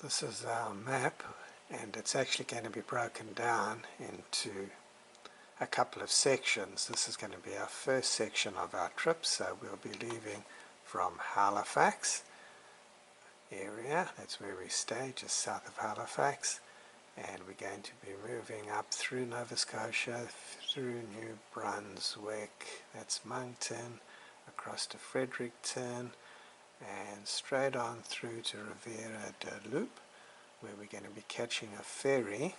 This is our map, and it's actually going to be broken down into a couple of sections. This is going to be our first section of our trip, so we'll be leaving from Halifax area. That's where we stay, just south of Halifax, and we're going to be moving up through Nova Scotia, through New Brunswick, that's Moncton, across to Fredericton, and straight on through to Riviera de Loup, where we're going to be catching a ferry,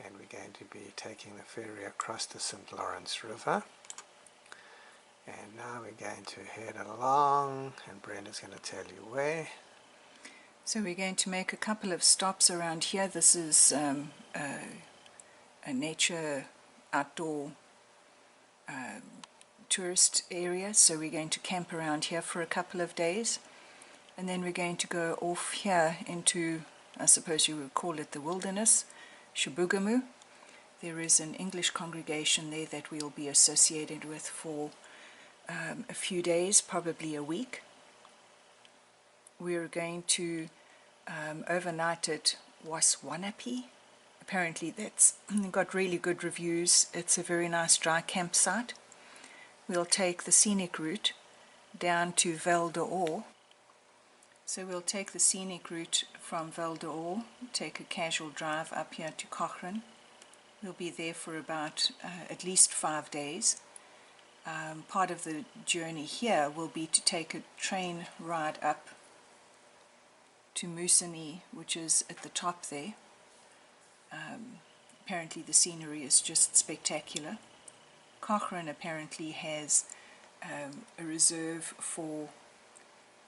and we're going to be taking the ferry across the St. Lawrence River. And now we're going to head along, and Brenda's going to tell you where. So we're going to make a couple of stops around here. This is a nature outdoor tourist area, so we're going to camp around here for a couple of days, and then we're going to go off here into, I suppose you would call it, the wilderness, Chibougamau. There is an English congregation there that we'll be associated with for a few days, probably a week. We're going to overnight at Waswanapi. Apparently that's got really good reviews. It's a very nice dry campsite. We'll take the scenic route down to Val d'Or. So we'll take the scenic route from Val d'Or, take a casual drive up here to Cochrane. We'll be there for about at least 5 days. Part of the journey here will be to take a train ride up to Moosonee, which is at the top there. Apparently the scenery is just spectacular. Cochrane apparently has a reserve for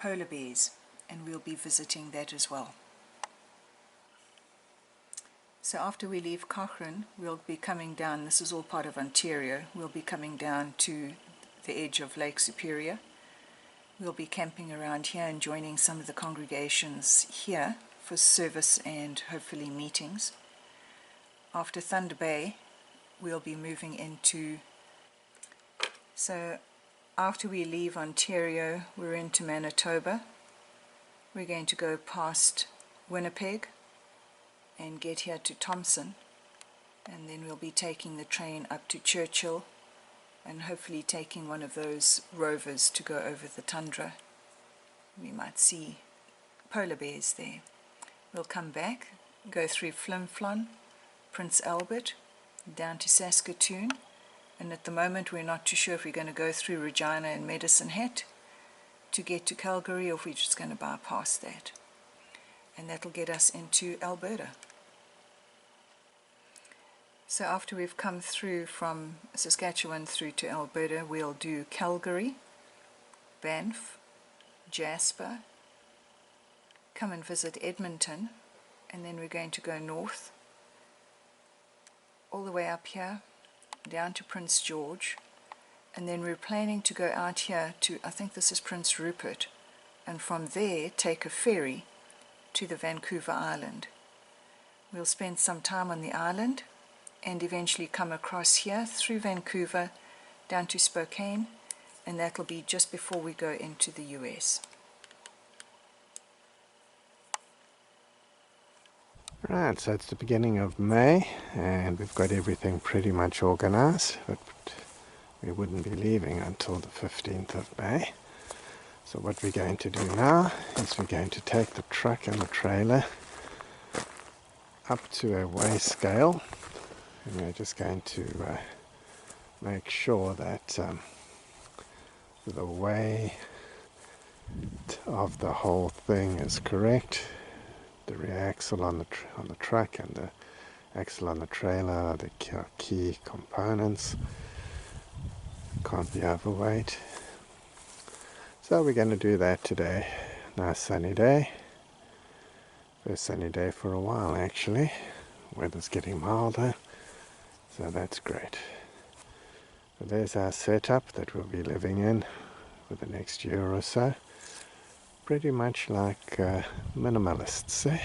polar bears, and we'll be visiting that as well. So after we leave Cochrane, we'll be coming down, this is all part of Ontario, we'll be coming down to the edge of Lake Superior. We'll be camping around here and joining some of the congregations here for service and hopefully meetings. After Thunder Bay, we'll be moving into, so after we leave Ontario, we're into Manitoba. We're going to go past Winnipeg and get here to Thompson, and then we'll be taking the train up to Churchill and hopefully taking one of those rovers to go over the tundra. We might see polar bears there. We'll come back, go through Flin Flon, Prince Albert, down to Saskatoon, and at the moment we're not too sure if we're going to go through Regina and Medicine Hat to get to Calgary, or if we're just going to bypass that. And that'll get us into Alberta. So after we've come through from Saskatchewan through to Alberta, we'll do Calgary, Banff, Jasper, come and visit Edmonton, and then we're going to go north all the way up here down to Prince George, and then we're planning to go out here to, I think this is Prince Rupert, and from there take a ferry to the Vancouver Island. We'll spend some time on the island and eventually come across here through Vancouver down to Spokane, and that'll be just before we go into the US. Right, so it's the beginning of May, and we've got everything pretty much organized, but we wouldn't be leaving until the 15th of May. So what we're going to do now is we're going to take the truck and the trailer up to a weigh scale, and we're just going to make sure that the weight of the whole thing is correct. The rear axle on the truck and the axle on the trailer are the key components. Can't be overweight. So we're going to do that today. Nice sunny day. First sunny day for a while actually. Weather's getting milder, so that's great. So there's our setup that we'll be living in for the next year or so. Pretty much like minimalists, eh?